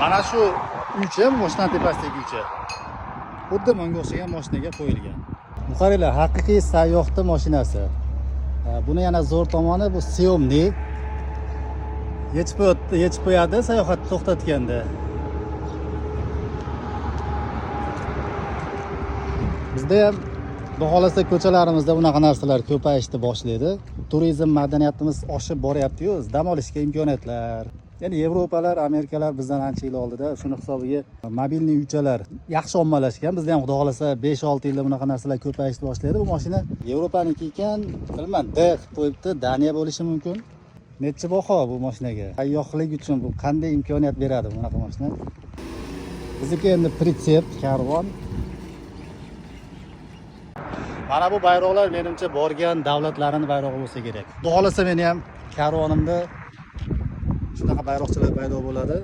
Mana shu uycha mashina tepasidagi uycha. Xuddi menga o'xshagan mashinaga qo'yilgan. Bu qaranglar, haqiqiy sayyohning mashinasi. Buni yana zo'r tomoni bu съемный. Yechib qo'yadi sayohat to'xtatganda. Bizda ham xudo xolasa ko'chalarimizda bunaqa narsalar ko'payishni boshlaydi. Turizm madaniyatimiz oshib boryapti-yu, dam olishga imkoniyatlar. Ya'ni Yevropalar, Amerikalar bizdan ancha yil oldida shuni hisobiga mobilniy uychalar yaxshi ommalashgan. Bizda ham xudo xolasa 5-6 yilda bunaqa narsalar ko'payishni boshlaydi. Bu mashina Yevropaniki ekan, bilmadim, D qilib qo'yibdi, Daniya bo'lishi mumkin. Necha baho bu mashinaga? Sayyohlik uchun bu qanday imkoniyat beradi bunaqa mashina? Bizniki endi pritsep, karvon. Mana bu bayroqlar menimcha borgan davlatlarning bayrog'i bo'lsa kerak. Xudo xolasa meni ham karvonimda shunaqa bayroqchilar paydo bo'ladi.